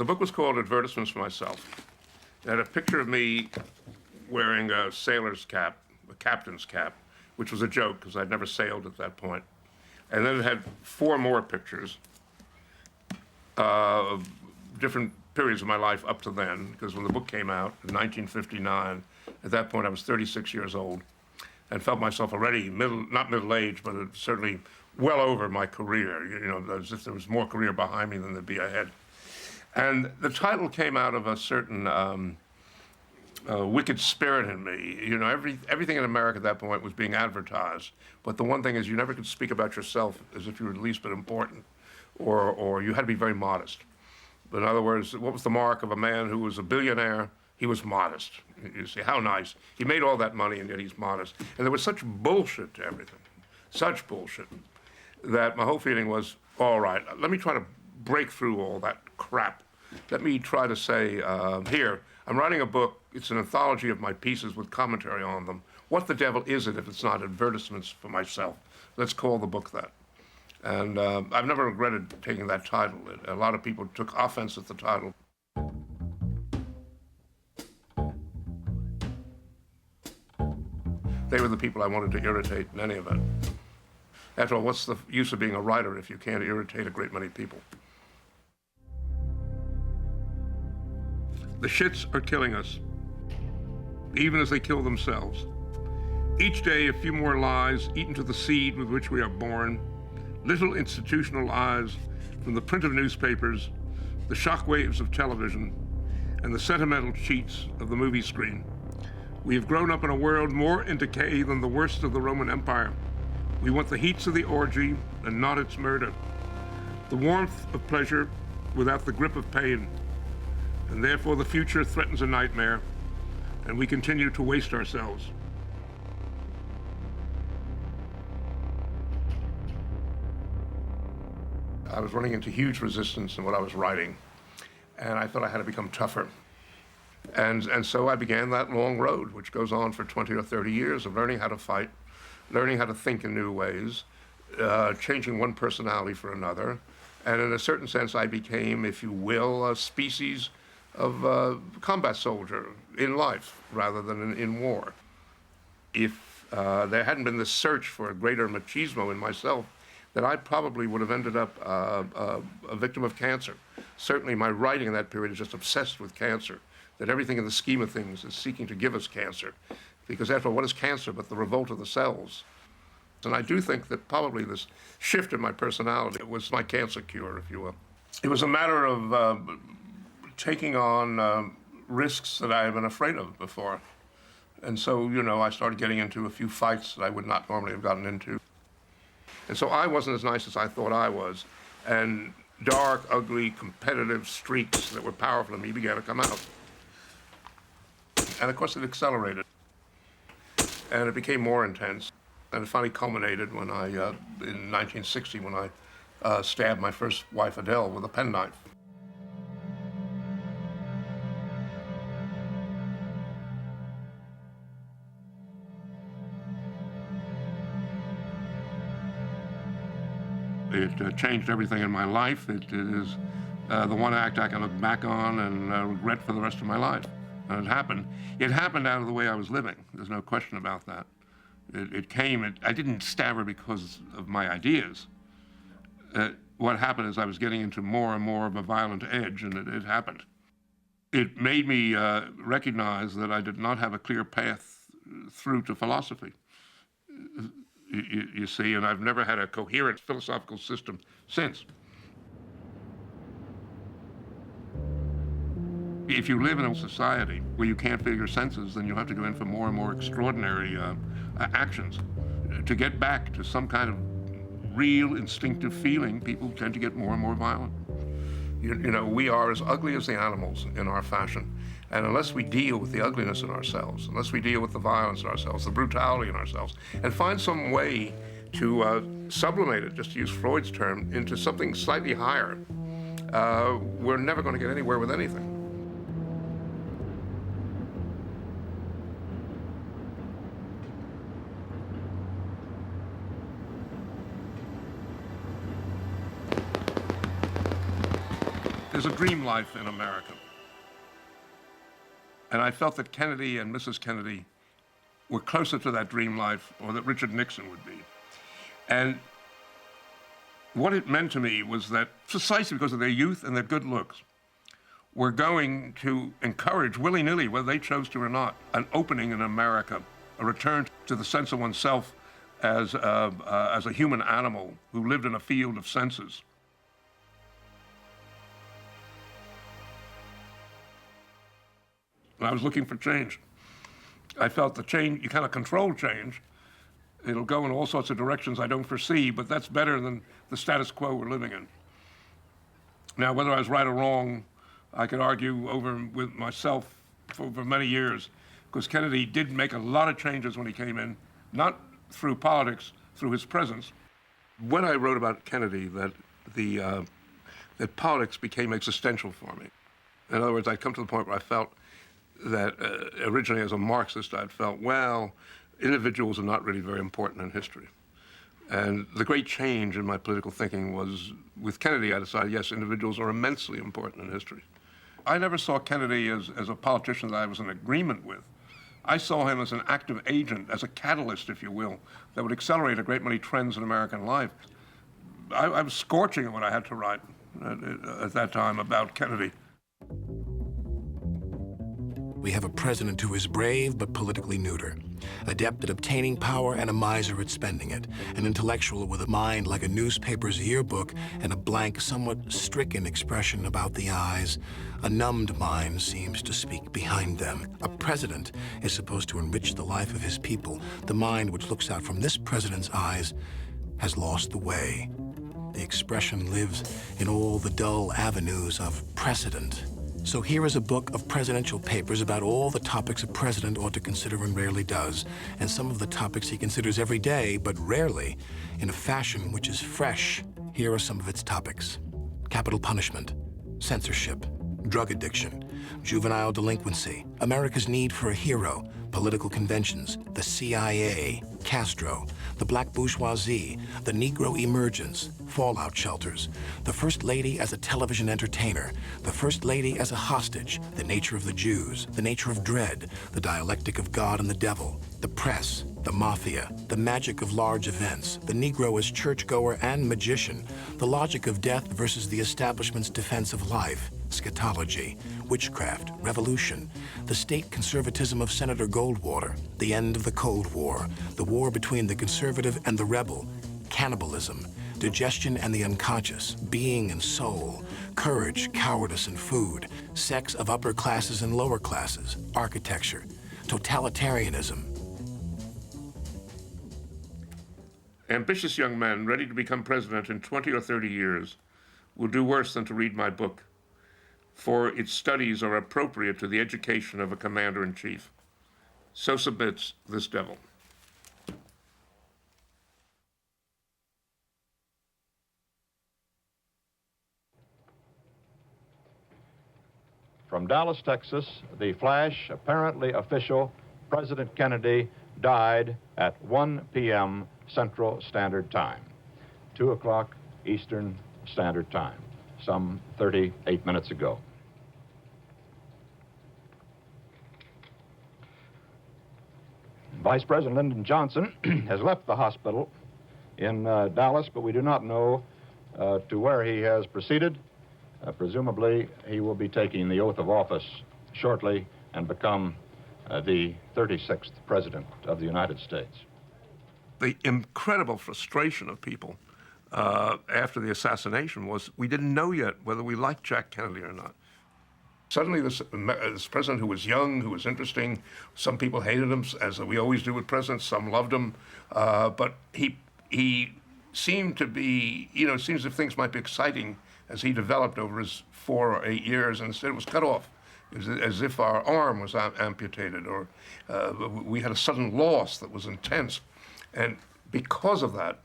The book was called Advertisements for Myself. It had a picture of me wearing a sailor's cap, a captain's cap, which was a joke because I'd never sailed at that point. And then it had 4 more pictures of different periods of my life up to then, because when the book came out in 1959, at that point I was 36 years old and felt myself already not middle-aged, but certainly well over my career, you know, as if there was more career behind me than there'd be ahead. And the title came out of a certain wicked spirit in me. You know, everything in America at that point was being advertised, but the one thing is you never could speak about yourself as if you were the least bit important, or you had to be very modest. But in other words, what was the mark of a man who was a billionaire? He was modest. You see, how nice. He made all that money and yet he's modest. And there was such bullshit to everything, such bullshit, that my whole feeling was, all right, let me try to break through all that crap. Let me try to say, here, I'm writing a book. It's an anthology of my pieces with commentary on them. What the devil is it if it's not advertisements for myself? Let's call the book that. And I've never regretted taking that title. A lot of people took offense at the title. They were the people I wanted to irritate in any event. After all, what's the use of being a writer if you can't irritate a great many people? The shits are killing us, even as they kill themselves. Each day, a few more lies eat into the seed with which we are born. Little institutional lies from the print of newspapers, the shockwaves of television, and the sentimental cheats of the movie screen. We have grown up in a world more in decay than the worst of the Roman Empire. We want the heats of the orgy and not its murder, the warmth of pleasure without the grip of pain. And therefore the future threatens a nightmare, and we continue to waste ourselves. I was running into huge resistance in what I was writing, and I thought I had to become tougher. And so I began that long road, which goes on for 20 or 30 years of learning how to fight, learning how to think in new ways, changing one personality for another. And in a certain sense, I became, if you will, a species of combat soldier in life rather than in war. If there hadn't been this search for a greater machismo in myself, then I probably would have ended up a victim of cancer. Certainly my writing in that period is just obsessed with cancer, that everything in the scheme of things is seeking to give us cancer. Because after all, what is cancer but the revolt of the cells? And I do think that probably this shift in my personality was my cancer cure, if you will. It was a matter of taking on risks that I had been afraid of before. And so, you know, I started getting into a few fights that I would not normally have gotten into. And so I wasn't as nice as I thought I was. And dark, ugly, competitive streaks that were powerful in me began to come out. And of course it accelerated. And it became more intense. And it finally culminated when I, in 1960, when I stabbed my first wife, Adele, with a penknife. It changed everything in my life. It is the one act I can look back on and regret for the rest of my life. And it happened. It happened out of the way I was living. There's no question about that. I didn't stab her because of my ideas. What happened is I was getting into more and more of a violent edge, and it happened. It made me recognize that I did not have a clear path through to philosophy. You see, and I've never had a coherent philosophical system since. If you live in a society where you can't feel your senses, then you have to go in for more and more extraordinary actions. To get back to some kind of real instinctive feeling, people tend to get more and more violent. You know, we are as ugly as the animals in our fashion. And unless we deal with the ugliness in ourselves, unless we deal with the violence in ourselves, the brutality in ourselves, and find some way to sublimate it, just to use Freud's term, into something slightly higher, we're never going to get anywhere with anything. There's a dream life in America. And I felt that Kennedy and Mrs. Kennedy were closer to that dream life, or that Richard Nixon would be. And what it meant to me was that, precisely because of their youth and their good looks, we're going to encourage willy-nilly, whether they chose to or not, an opening in America, a return to the sense of oneself as a human animal who lived in a field of senses. And I was looking for change. I felt the change, you cannot control change. It'll go in all sorts of directions I don't foresee, but that's better than the status quo we're living in. Now, whether I was right or wrong, I could argue over with myself for many years, because Kennedy did make a lot of changes when he came in, not through politics, through his presence. When I wrote about Kennedy, that politics became existential for me. In other words, I'd come to the point where I felt that originally as a Marxist, I'd felt, well, individuals are not really very important in history. And the great change in my political thinking was, with Kennedy, I decided, yes, individuals are immensely important in history. I never saw Kennedy as a politician that I was in agreement with. I saw him as an active agent, as a catalyst, if you will, that would accelerate a great many trends in American life. I was scorching at what I had to write at that time about Kennedy. We have a president who is brave but politically neuter, adept at obtaining power and a miser at spending it, an intellectual with a mind like a newspaper's yearbook and a blank, somewhat stricken expression about the eyes. A numbed mind seems to speak behind them. A president is supposed to enrich the life of his people. The mind which looks out from this president's eyes has lost the way. The expression lives in all the dull avenues of precedent. So here is a book of presidential papers about all the topics a president ought to consider and rarely does, and some of the topics he considers every day, but rarely, in a fashion which is fresh. Here are some of its topics: capital punishment, censorship, drug addiction, juvenile delinquency, America's need for a hero, political conventions, the CIA, Castro, the black bourgeoisie, the Negro emergence, fallout shelters, the First Lady as a television entertainer, the First Lady as a hostage, the nature of the Jews, the nature of dread, the dialectic of God and the devil, the press, the mafia, the magic of large events, the Negro as churchgoer and magician, the logic of death versus the establishment's defense of life, scatology, witchcraft, revolution, the state conservatism of Senator Goldwater, the end of the Cold War, the war between the conservative and the rebel, cannibalism, digestion and the unconscious, being and soul, courage, cowardice and food, sex of upper classes and lower classes, architecture, totalitarianism. Ambitious young men ready to become president in 20 or 30 years will do worse than to read my book, for its studies are appropriate to the education of a commander-in-chief. So submits this devil. From Dallas, Texas, the flash, apparently official, President Kennedy died at 1 p.m. Central Standard Time, 2 o'clock Eastern Standard Time, some 38 minutes ago. Vice President Lyndon Johnson has left the hospital in Dallas, but we do not know to where he has proceeded. Presumably, he will be taking the oath of office shortly and become the 36th President of the United States. The incredible frustration of people after the assassination was we didn't know yet whether we liked Jack Kennedy or not. Suddenly, this president who was young, who was interesting, some people hated him, as we always do with presidents, some loved him, but he seemed to be, it seems as if things might be exciting as he developed over his 4 or 8 years, and instead it was cut off. It was as if our arm was amputated, or we had a sudden loss that was intense. And because of that,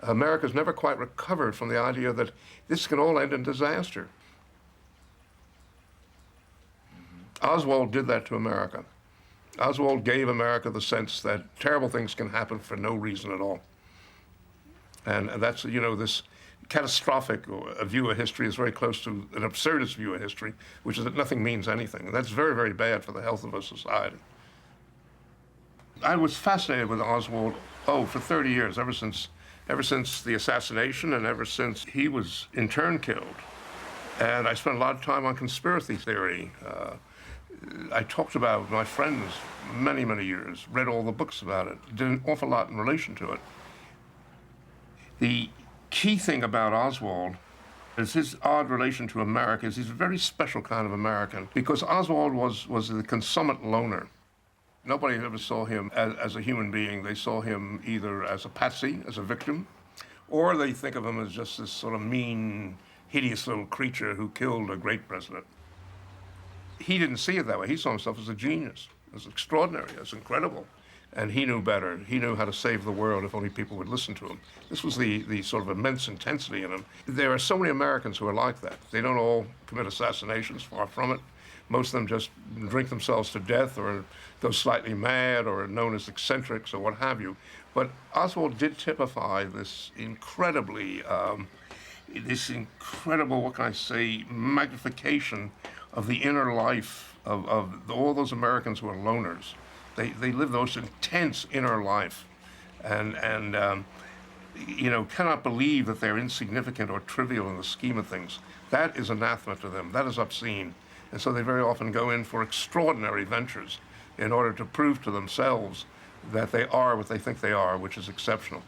America's never quite recovered from the idea that this can all end in disaster. Oswald did that to America. Oswald gave America the sense that terrible things can happen for no reason at all. And that's, catastrophic a view of history is very close to an absurdist view of history, which is that nothing means anything. And that's very, very bad for the health of a society. I was fascinated with Oswald, for 30 years, ever since the assassination and ever since he was in turn killed. And I spent a lot of time on conspiracy theory. I talked about it with my friends many, many years, read all the books about it, did an awful lot in relation to it. The key thing about Oswald is his odd relation to America. He's a very special kind of American because Oswald was the consummate loner. Nobody ever saw him as a human being. They saw him either as a patsy, as a victim, or they think of him as just this sort of mean, hideous little creature who killed a great president. He didn't see it that way. He saw himself as a genius, as extraordinary, as incredible. And he knew better. He knew how to save the world if only people would listen to him. This was the sort of immense intensity in him. There are so many Americans who are like that. They don't all commit assassinations, far from it. Most of them just drink themselves to death or go slightly mad or are known as eccentrics or what have you. But Oswald did typify this incredible, what can I say, magnification of the inner life of all those Americans who are loners. They live those intense inner life and cannot believe that they're insignificant or trivial in the scheme of things. That is anathema to them. That is obscene. And so they very often go in for extraordinary ventures in order to prove to themselves that they are what they think they are, which is exceptional.